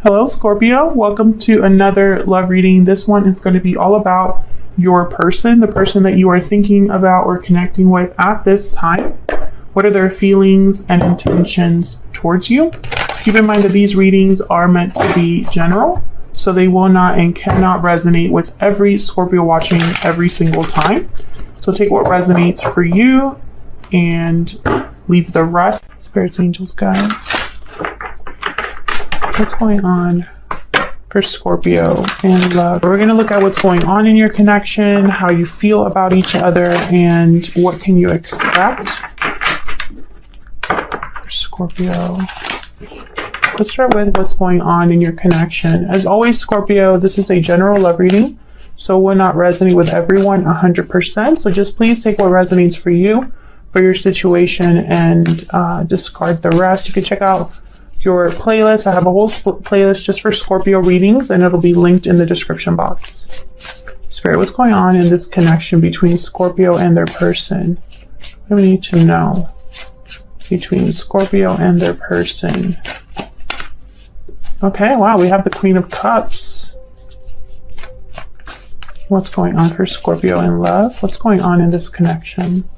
Hello, Scorpio. Welcome to another love reading. This one is going to be all about your person, the person that you are thinking about or connecting with at this time. What are their feelings and intentions towards you? Keep in mind that these readings are meant to be general, so they will not and cannot resonate with every Scorpio watching every single time. So take what resonates for you and leave the rest. Spirits, angels, guides. What's going on for Scorpio and love? We're going to look at what's going on in your connection, how you feel about each other, and what can you expect for Scorpio. Let's start with what's going on in your connection. As always, Scorpio, this is a general love reading, so will not resonate with everyone 100%. So just please take what resonates for you, for your situation, and discard the rest. You can check out your playlist. I have a whole playlist just for Scorpio readings, and it'll be linked in the description box. Spirit, what's going on in this connection between Scorpio and their person? What do we need to know between Scorpio and their person? Okay, wow, we have the Queen of Cups. What's going on for Scorpio in love? What's going on in this connection?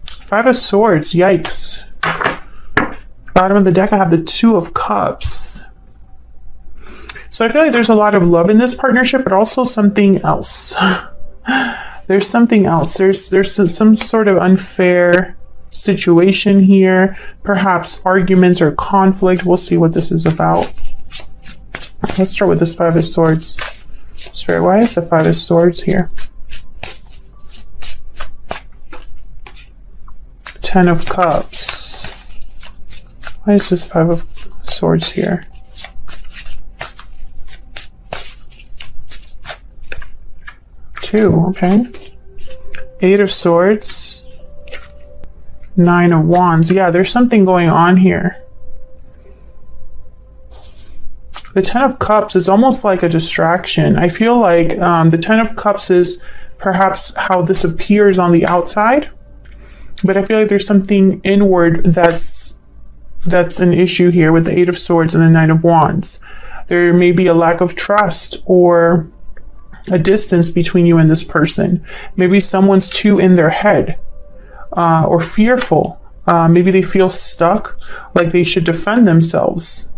Five of Swords, yikes. Bottom of the deck, I have the Two of Cups. So I feel like there's a lot of love in this partnership, but also something else. There's something else. There's some sort of unfair situation here, perhaps arguments or conflict. We'll see what this is about. Let's start with this Five of Swords. Spirit, why is the Five of Swords here? Ten of Cups. Why is this Five of Swords here? Two, okay. Eight of Swords. Nine of Wands. Yeah, there's something going on here. The Ten of Cups is almost like a distraction. I feel like the Ten of Cups is perhaps how this appears on the outside, but I feel like there's something inward that's an issue here with the Eight of Swords and the Nine of Wands. There may be a lack of trust or a distance between you and this person. Maybe someone's too in their head. Or fearful. Maybe they feel stuck, like they should defend themselves.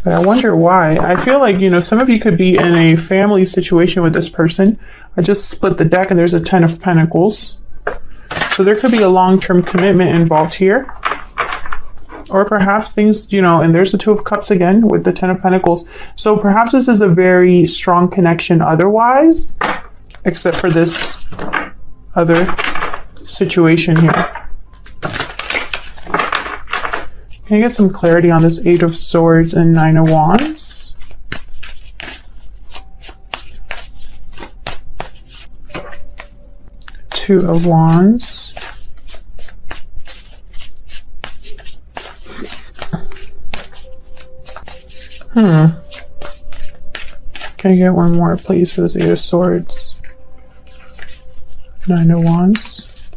But I wonder why. I feel like, some of you could be in a family situation with this person. I just split the deck and there's a Ten of Pentacles. So there could be a long-term commitment involved here. Or perhaps things, and there's the Two of Cups again with the Ten of Pentacles. So perhaps this is a very strong connection otherwise, except for this other situation here. Can you get some clarity on this Eight of Swords and Nine of Wands? Two of Wands. Can I get one more, please, for this Eight of Swords? Nine of Wands.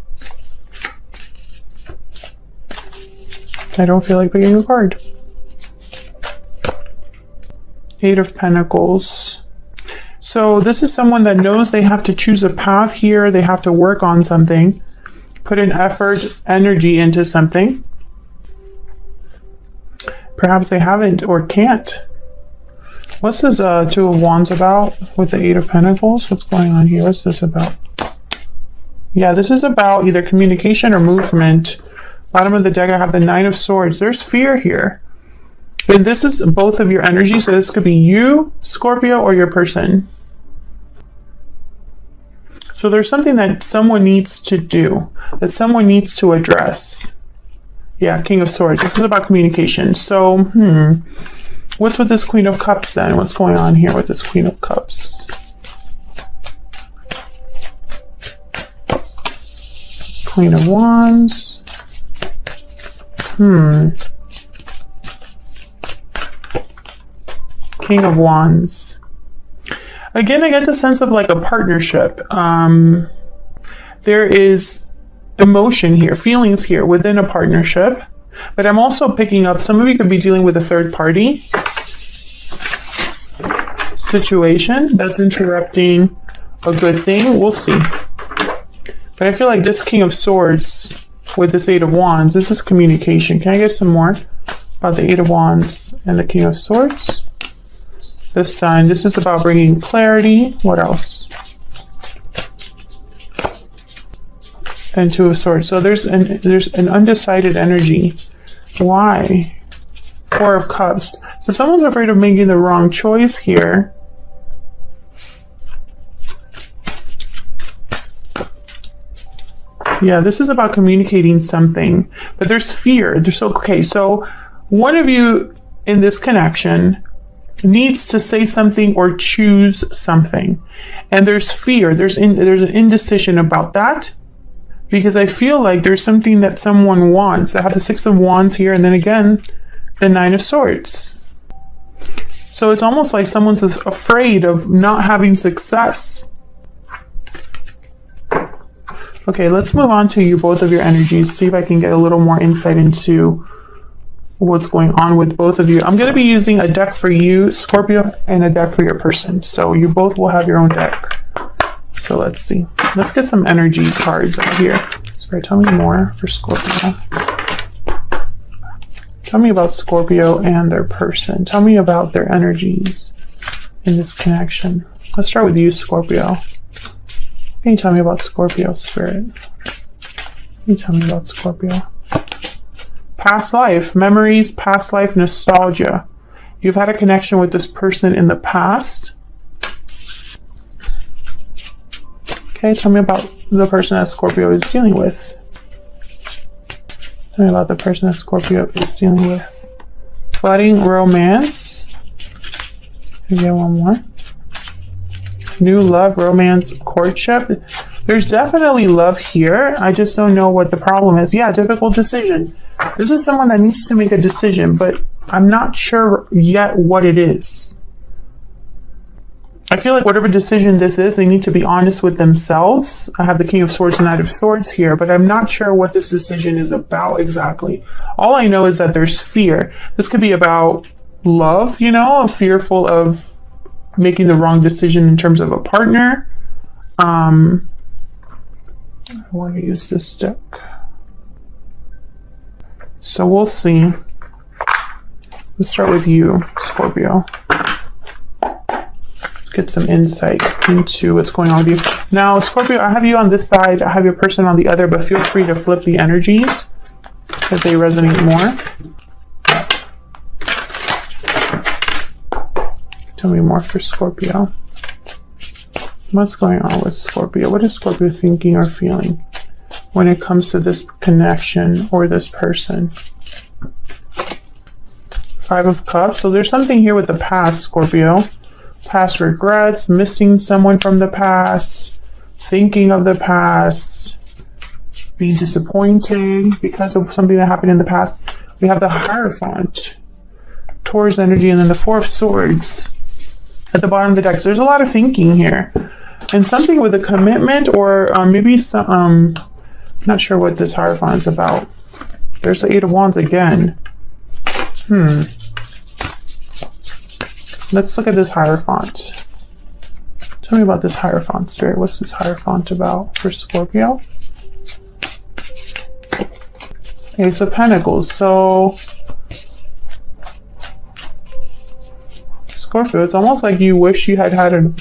I don't feel like picking a card. Eight of Pentacles. So this is someone that knows they have to choose a path here. They have to work on something, put an effort, energy into something. Perhaps they haven't or can't. What's this Two of Wands about with the Eight of Pentacles? What's going on here? What's this about? Yeah, this is about either communication or movement. Bottom of the deck, I have the Nine of Swords. There's fear here. And this is both of your energy, so this could be you, Scorpio, or your person. So there's something that someone needs to do, that someone needs to address. Yeah, King of Swords. This is about communication. So, what's with this Queen of Cups then? What's going on here with this Queen of Cups? Queen of Wands. King of Wands. Again, I get the sense of like a partnership. There is emotion here, feelings here within a partnership, But I'm also picking up, some of you could be dealing with a third party situation that's interrupting a good thing. We'll see. But I feel like this King of Swords with this Eight of Wands, this is communication. Can I get some more about the Eight of Wands and the King of Swords? The Sun, this is about bringing clarity. What else? And Two of Swords. So there's an undecided energy. Why? Four of Cups. So someone's afraid of making the wrong choice here. Yeah, this is about communicating something, but there's fear. So one of you in this connection needs to say something or choose something, and there's fear. There's an indecision about that, because I feel like there's something that someone wants. I have the Six of Wands here, and then again, the Nine of Swords. So it's almost like someone's afraid of not having success. Okay, let's move on to both of your energies, see if I can get a little more insight into what's going on with both of you. I'm going to be using a deck for you, Scorpio, and a deck for your person. So you both will have your own deck. So let's see. Let's get some energy cards out here. Spirit, tell me more for Scorpio. Tell me about Scorpio and their person. Tell me about their energies in this connection. Let's start with you, Scorpio. Can you tell me about Scorpio, Spirit? Can you tell me about Scorpio? Past life, memories, past life, nostalgia. You've had a connection with this person in the past. Okay, tell me about the person that Scorpio is dealing with. Tell me about the person that Scorpio is dealing with. Budding romance. Can you get one more? New love, romance, courtship. There's definitely love here. I just don't know what the problem is. Yeah, difficult decision. This is someone that needs to make a decision, but I'm not sure yet what it is. I feel like whatever decision this is, they need to be honest with themselves. I have the King of Swords and Knight of Swords here, but I'm not sure what this decision is about exactly. All I know is that there's fear. This could be about love, you know, fearful of making the wrong decision in terms of a partner. I want to use this deck. So we'll see. Let's start with you, Scorpio. Let's get some insight into what's going on with you. Now, Scorpio, I have you on this side. I have your person on the other, but feel free to flip the energies if they resonate more. Tell me more for Scorpio. What's going on with Scorpio? What is Scorpio thinking or feeling when it comes to this connection or this person? Five of Cups. So there's something here with the past, Scorpio. Past regrets, missing someone from the past, thinking of the past, being disappointed because of something that happened in the past. We have the Hierophant, Taurus energy, and then the Four of Swords at the bottom of the deck. So there's a lot of thinking here, and something with a commitment, or maybe some, not sure what this Hierophant is about. There's the Eight of Wands again. Let's look at this Hierophant. Tell me about this Hierophant, Spirit. What's this Hierophant about for Scorpio? Ace of Pentacles. So Scorpio, it's almost like you wish you had an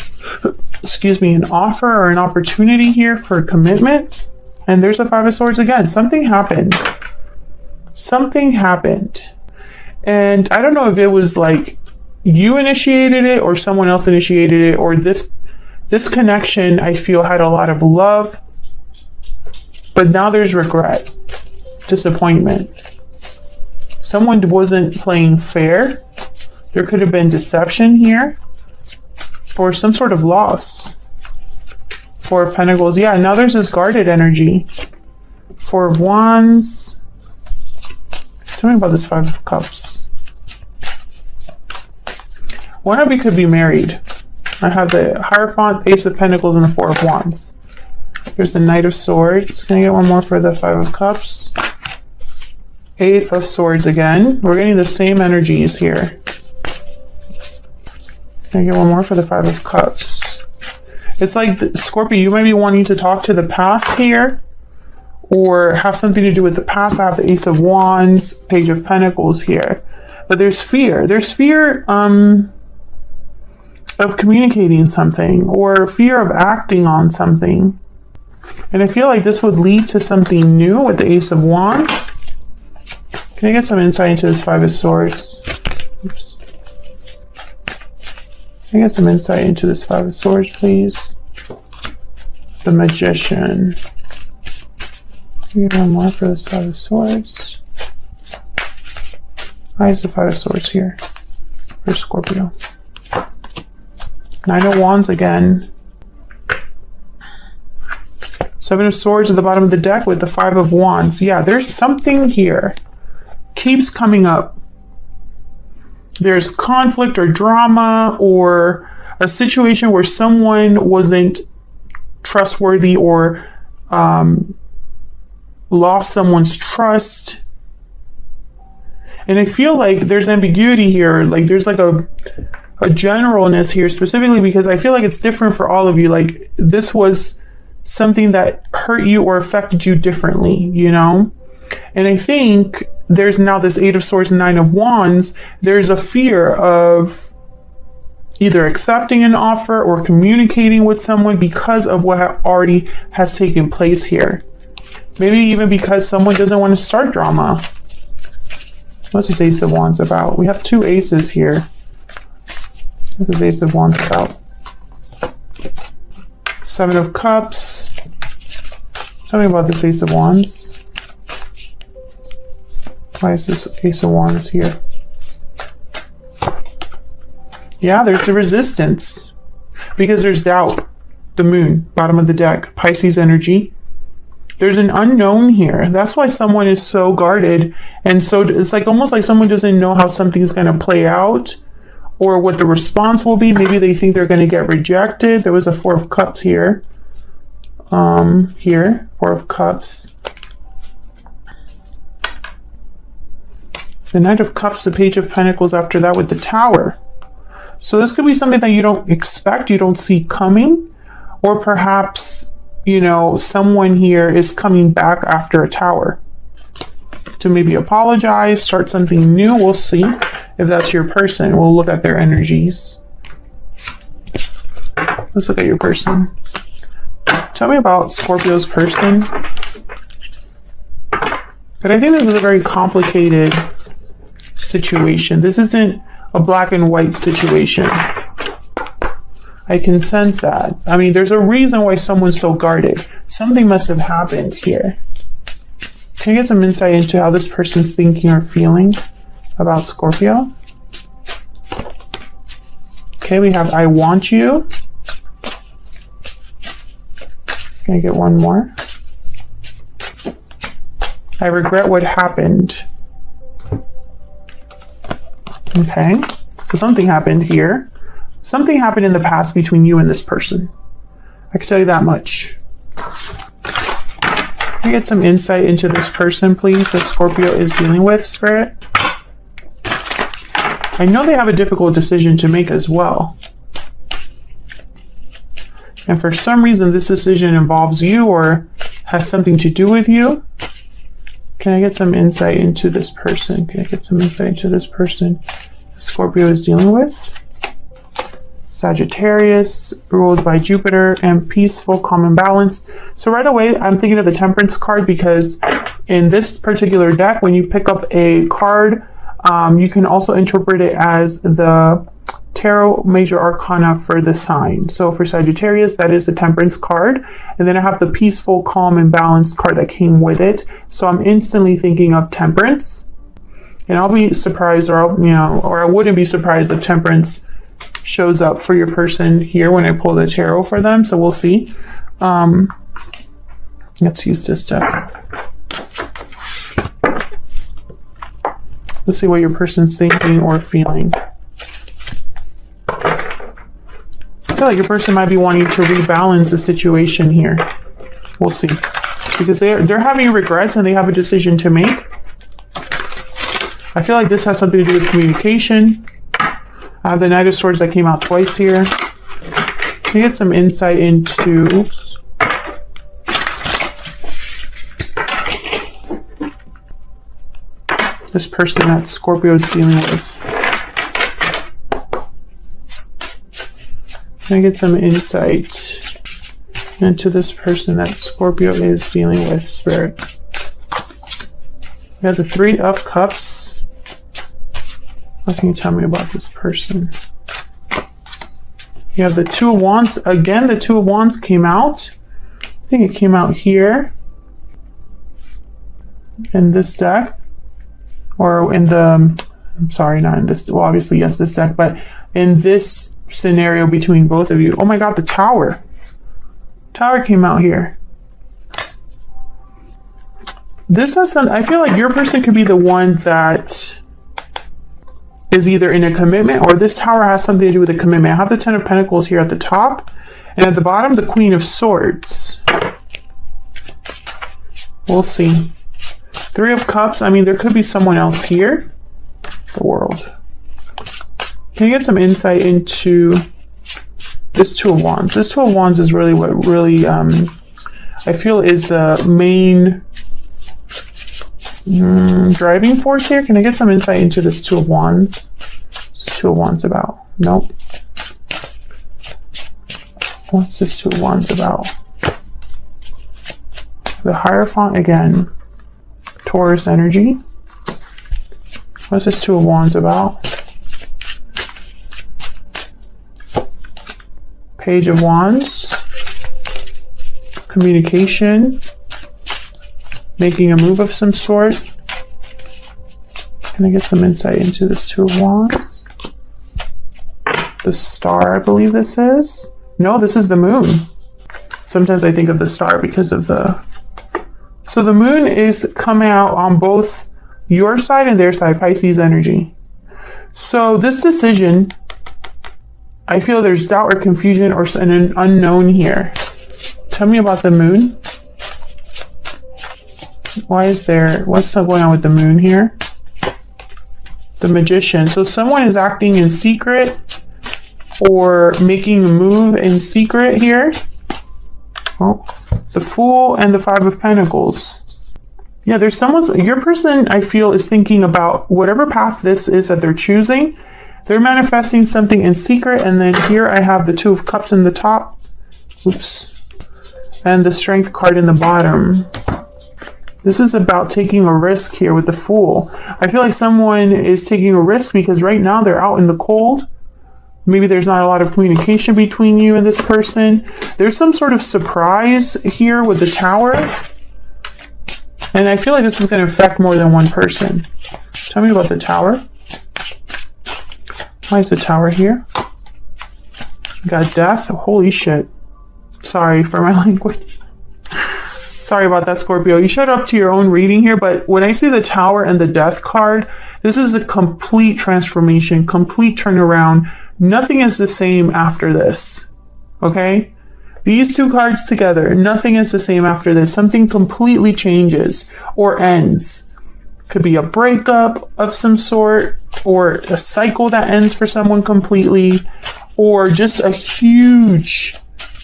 offer or an opportunity here for commitment. And there's the Five of Swords again. Something happened. Something happened. And I don't know if it was like you initiated it or someone else initiated it, or this connection, I feel, had a lot of love, but now there's regret, disappointment. Someone wasn't playing fair. There could have been deception here, or some sort of loss. Four of Pentacles. Yeah, now there's this guarded energy. Four of Wands. Tell me about this Five of Cups. One of you could be married. I have the Hierophant, Ace of Pentacles, and the Four of Wands. There's the Knight of Swords. Can I get one more for the Five of Cups? Tell me about this Five of Cups. One of you could be married. I have the Hierophant, Ace of Pentacles, and the Four of Wands. There's the Knight of Swords. Can I get one more for the Five of Cups? Tell me about this Five of Cups. One of you could be married. I have the Hierophant, Ace of Pentacles, and the Four of Wands. There's the Knight of Swords. Can I get one more for the Five of Cups? Tell me about this Five of Cups. Eight of Swords again. We're getting the same energies here. Can I get one more for the Five of Cups? It's like, Scorpio, you might be wanting to talk to the past here, or have something to do with the past. I have the Ace of Wands, Page of Pentacles here. But there's fear. There's fear of communicating something, or fear of acting on something. And I feel like this would lead to something new with the Ace of Wands. Can I get some insight into this Five of Swords? Oops. Can I get some insight into this Five of Swords, please? The Magician. Get one more for this Five of Swords. Why is the Five of Swords here for Scorpio? Nine of Wands again. Seven of Swords at the bottom of the deck with the Five of Wands. Yeah, there's something here. Keeps coming up. There's conflict or drama, or a situation where someone wasn't trustworthy, or lost someone's trust. And I feel like there's ambiguity here. Like there's like a generalness here, specifically because I feel like it's different for all of you. Like this was something that hurt you or affected you differently, you know? And I think there's now this Eight of Swords and Nine of Wands. There's a fear of either accepting an offer or communicating with someone because of what already has taken place here. Maybe even because someone doesn't want to start drama. What's this Ace of Wands about? We have two aces here. What's this Ace of Wands about? Seven of Cups. Tell me about this Ace of Wands. Why is this Ace of Wands here? Yeah, there's a resistance. Because there's doubt. The Moon, bottom of the deck. Pisces energy. There's an unknown here. That's why someone is so guarded. And so it's like almost like someone doesn't know how something's going to play out, or what the response will be. Maybe they think they're going to get rejected. There was a Four of Cups here. Here, Four of Cups. The Knight of Cups, the Page of Pentacles after that with the Tower. So this could be something that you don't expect, you don't see coming, or perhaps, you know, someone here is coming back after a Tower to maybe apologize, start something new. We'll see if that's your person. We'll look at their energies. Let's look at your person. Tell me about Scorpio's person. But I think this is a very complicated situation. This isn't a black and white situation. I can sense that. I mean, there's a reason why someone's so guarded. Something must have happened here. Can you get some insight into how this person's thinking or feeling about Scorpio? Okay, we have I want you. Can I get one more? I regret what happened. Okay, so something happened here. Something happened in the past between you and this person. I can tell you that much. Can I get some insight into this person, please, that Scorpio is dealing with, Spirit? I know they have a difficult decision to make as well. And for some reason, this decision involves you or has something to do with you. Can I get some insight into this person? Can I get some insight into this person Scorpio is dealing with? Sagittarius, ruled by Jupiter, and peaceful, calm, and balanced. So right away, I'm thinking of the Temperance card, because in this particular deck, when you pick up a card, you can also interpret it as the Tarot Major Arcana for the sign. So for Sagittarius, that is the Temperance card. And then I have the peaceful, calm, and balanced card that came with it. So I'm instantly thinking of Temperance. And I'll be surprised, or I wouldn't be surprised if Temperance shows up for your person here when I pull the tarot for them. So we'll see. Let's use this deck. Let's see what your person's thinking or feeling. I feel like your person might be wanting to rebalance the situation here. We'll see. Because they're having regrets and they have a decision to make. I feel like this has something to do with communication. I have the Knight of Swords that came out twice here. Can I get some insight into... Oops. This person that Scorpio is dealing with. Can I get some insight into this person that Scorpio is dealing with, Spirit? We have the Three of Cups. What can you tell me about this person? You have the Two of Wands. Again, the Two of Wands came out. I think it came out here in this deck. Or in the, I'm sorry, not in this, well, obviously, yes, this deck, but in this scenario between both of you. Oh my God, the Tower. Tower came out here. This has some, I feel like your person could be the one that is either in a commitment, or this Tower has something to do with a commitment. I have the Ten of Pentacles here at the top, and at the bottom, the Queen of Swords. We'll see. Three of Cups, I mean, there could be someone else here. The World. Can you get some insight into this Two of Wands? This Two of Wands is really what really, I feel is the main driving force here. Can I get some insight into this Two of Wands? What's this Two of Wands about? Nope. What's this Two of Wands about? The Hierophant again. Taurus energy. What's this Two of Wands about? Page of Wands. Communication. Making a move of some sort. Can I get some insight into this Two of Wands? The Star, I believe this is. No, this is the Moon. Sometimes I think of the Star because of the... So the Moon is coming out on both your side and their side, Pisces energy. So this decision, I feel there's doubt or confusion or an unknown here. Tell me about the Moon. Why is there, what's going on with the Moon here? The Magician. So someone is acting in secret or making a move in secret here. Oh, the Fool and the Five of Pentacles. Yeah, there's someone, your person, I feel, is thinking about whatever path this is that they're choosing. They're manifesting something in secret. And then here I have the Two of Cups in the top. Oops. And the Strength card in the bottom. This is about taking a risk here with the Fool. I feel like someone is taking a risk because right now they're out in the cold. Maybe there's not a lot of communication between you and this person. There's some sort of surprise here with the Tower. And I feel like this is going to affect more than one person. Tell me about the Tower. Why is the Tower here? We got Death. Holy shit. Sorry for my language. Sorry about that, Scorpio. You showed up to your own reading here, but when I see the Tower and the Death card, this is a complete transformation, complete turnaround. Nothing is the same after this, okay? These two cards together, nothing is the same after this. Something completely changes or ends. Could be a breakup of some sort, or a cycle that ends for someone completely, or just a huge,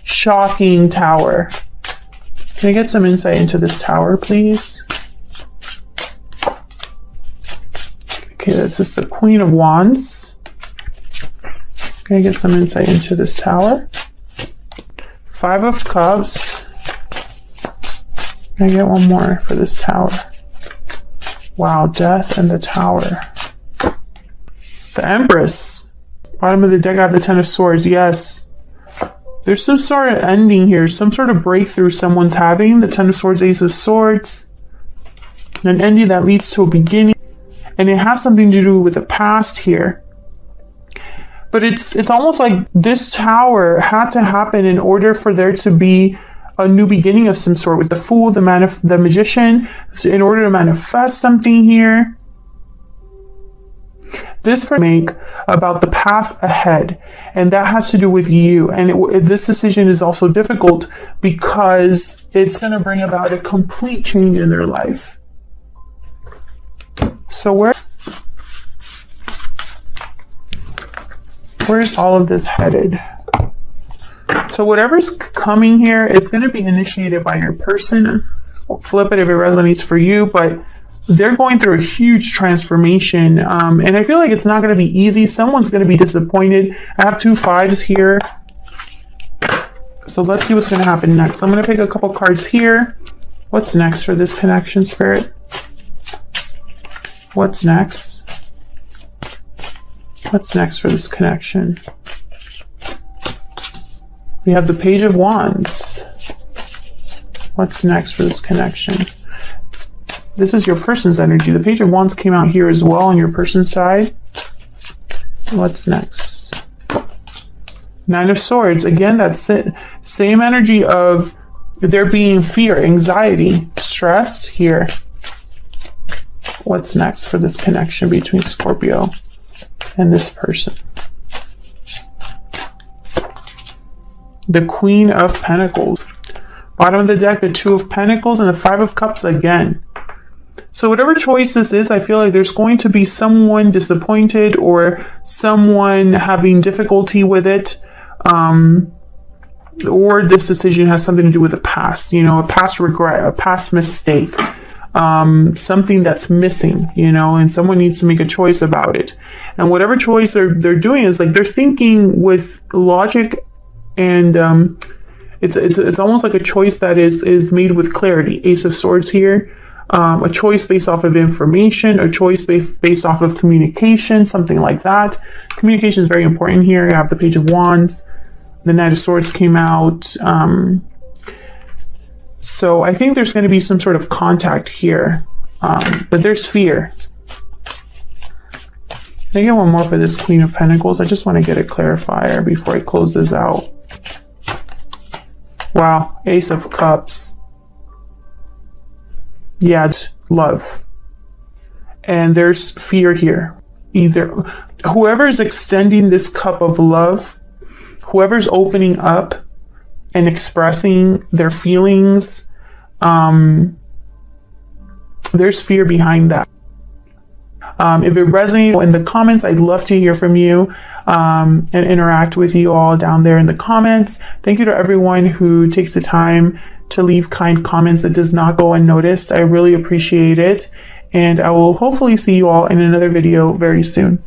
shocking Tower. Can I get some insight into this Tower, please? Okay, this is the Queen of Wands. Can I get some insight into this Tower? Five of Cups. Can I get one more for this Tower? Wow, Death and the Tower. The Empress. Bottom of the deck, I have the Ten of Swords. Yes. There's some sort of ending here. Some sort of breakthrough someone's having. The Ten of Swords, Ace of Swords. An ending that leads to a beginning. And it has something to do with the past here. But it's almost like this Tower had to happen in order for there to be a new beginning of some sort with the Fool, the Magician, in order to manifest something here. This make about the path ahead, and that has to do with you. And this decision is also difficult because it's going to bring about a complete change in their life. So Where's all of this headed? So whatever's coming here, it's going to be initiated by your person. Flip it if it resonates for you, but they're going through a huge transformation. And I feel like it's not going to be easy. Someone's going to be disappointed. I have 2 5s here. So let's see what's going to happen next. I'm going to pick a couple cards here. What's next for this connection, Spirit? What's next? What's next for this connection? We have the Page of Wands. What's next for this connection? This is your person's energy. The Page of Wands came out here as well on your person's side. What's next? 9 of Swords. Again, that's it. Same energy of there being fear, anxiety, stress here. What's next for this connection between Scorpio and this person? The Queen of Pentacles. Bottom of the deck, the 2 of Pentacles and the 5 of Cups again. So whatever choice this is, I feel like there's going to be someone disappointed or someone having difficulty with it. Or this decision has something to do with the past, you know, a past regret, a past mistake, something that's missing, you know, and someone needs to make a choice about it. And whatever choice they're doing is like they're thinking with logic, and it's almost like a choice that is made with clarity. Ace of Swords here. A choice based off of information, a choice based off of communication, something like that. Communication is very important here. You have the Page of Wands. The Knight of Swords came out. So I think there's going to be some sort of contact here. But there's fear. Can I get one more for this Queen of Pentacles? I just want to get a clarifier before I close this out. Wow. Ace of Cups. Yeah, it's love. And there's fear here. Either whoever's extending this cup of love, whoever's opening up and expressing their feelings, there's fear behind that. If it resonates in the comments, I'd love to hear from you and interact with you all down there in the comments. Thank you to everyone who takes the time to leave kind comments. It does not go unnoticed. I really appreciate it. And I will hopefully see you all in another video very soon.